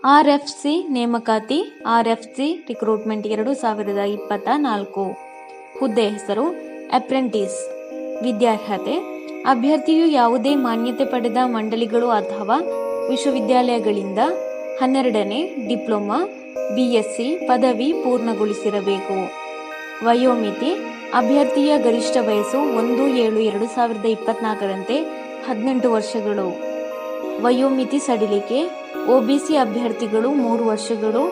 RFC ನೇಮಕಾತಿ. RFC recruitment 2024. ಹುದ್ದೆ ಹೆಸರು ಅಪ್ರೆಂಟಿಸ್. ವಿದ್ಯಾರ್ಹತೆ: ಅಭ್ಯರ್ಥಿಯು ಯಾವುದೇ ಮಾನ್ಯತೆ ಪಡೆದ ಮಂಡಳಿಗಳು ಅಥವಾ ವಿಶ್ವವಿದ್ಯಾಲಯಗಳಿಂದ 12ನೇ ಡಿಪ್ಲೊಮಾ BSc ಪದವಿ ಪೂರ್ಣಗೊಳಿಸಿರಬೇಕು. ವಯೋಮಿತಿ: ಅಭ್ಯರ್ಥಿಯ ಗರಿಷ್ಠ ವಯಸ್ಸು 1/7/2024ರಂತೆ 18 ವರ್ಷಗಳು. ವಯೋಮಿತಿ ಸಡಿಲಿಕೆ: OBC ಅಭ್ಯರ್ಥಿಗಳು 3 ವರ್ಷಗಳು,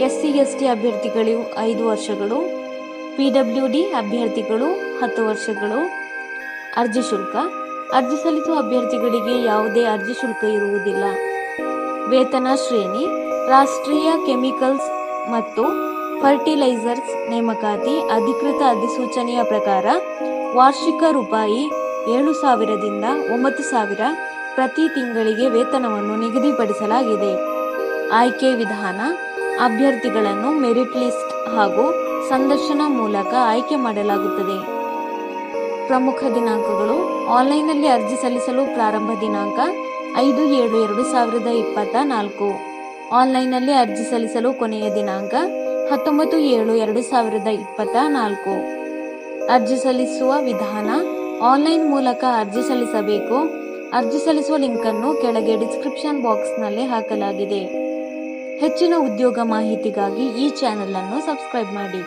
SC/ST ಅಭ್ಯರ್ಥಿಗಳು 5 ವರ್ಷಗಳು, PWD ಅಭ್ಯರ್ಥಿಗಳು 10 ವರ್ಷಗಳು. ಅರ್ಜಿ ಶುಲ್ಕ: ಅರ್ಜಿ ಸಲ್ಲಿಸುವ ಅಭ್ಯರ್ಥಿಗಳಿಗೆ ಯಾವುದೇ ಅರ್ಜಿ ಶುಲ್ಕ ಇರುವುದಿಲ್ಲ. ವೇತನ ಶ್ರೇಣಿ: ರಾಷ್ಟ್ರೀಯ ಕೆಮಿಕಲ್ಸ್ ಮತ್ತು ಫರ್ಟಿಲೈಸರ್ಸ್ ನೇಮಕಾತಿ ಅಧಿಕೃತ ಅಧಿಸೂಚನೆಯ ಪ್ರಕಾರ ವಾರ್ಷಿಕ ರೂಪಾಯಿ 7,000ದಿಂದ 9,000 ಪ್ರತಿ ತಿಂಗಳಿಗೆ ವೇತನವನ್ನು ನಿಗದಿಪಡಿಸಲಾಗಿದೆ. ಆಯ್ಕೆ ವಿಧಾನ: ಅಭ್ಯರ್ಥಿಗಳನ್ನು ಮೆರಿಟ್ ಲಿಸ್ಟ್ ಹಾಗೂ ಸಂದರ್ಶನ ಮೂಲಕ ಆಯ್ಕೆ ಮಾಡಲಾಗುತ್ತದೆ. ಪ್ರಮುಖ ದಿನಾಂಕಗಳು: ಆನ್ಲೈನ್ನಲ್ಲಿ ಅರ್ಜಿ ಸಲ್ಲಿಸಲು ಪ್ರಾರಂಭ ದಿನಾಂಕ 5/7/2024. ಆನ್ಲೈನ್ನಲ್ಲಿ ಅರ್ಜಿ ಸಲ್ಲಿಸಲು ಕೊನೆಯ ದಿನಾಂಕ 19/7/2024. ಅರ್ಜಿ ಸಲ್ಲಿಸುವ ವಿಧಾನ: ಆನ್ಲೈನ್ ಮೂಲಕ ಅರ್ಜಿ ಸಲ್ಲಿಸಬೇಕು. ಅರ್ಜಿ ಸಲ್ಲಿಸುವ ಲಿಂಕನ್ನು ಕೆಳಗೆ ಡಿಸ್ಕ್ರಿಪ್ಷನ್ ಬಾಕ್ಸ್ನಲ್ಲಿ ಹಾಕಲಾಗಿದೆ. ಹೆಚ್ಚಿನ ಉದ್ಯೋಗ ಮಾಹಿತಿಗಾಗಿ ಈ ಚಾನೆಲ್ ಅನ್ನು ಸಬ್ಸ್ಕ್ರೈಬ್ ಮಾಡಿ.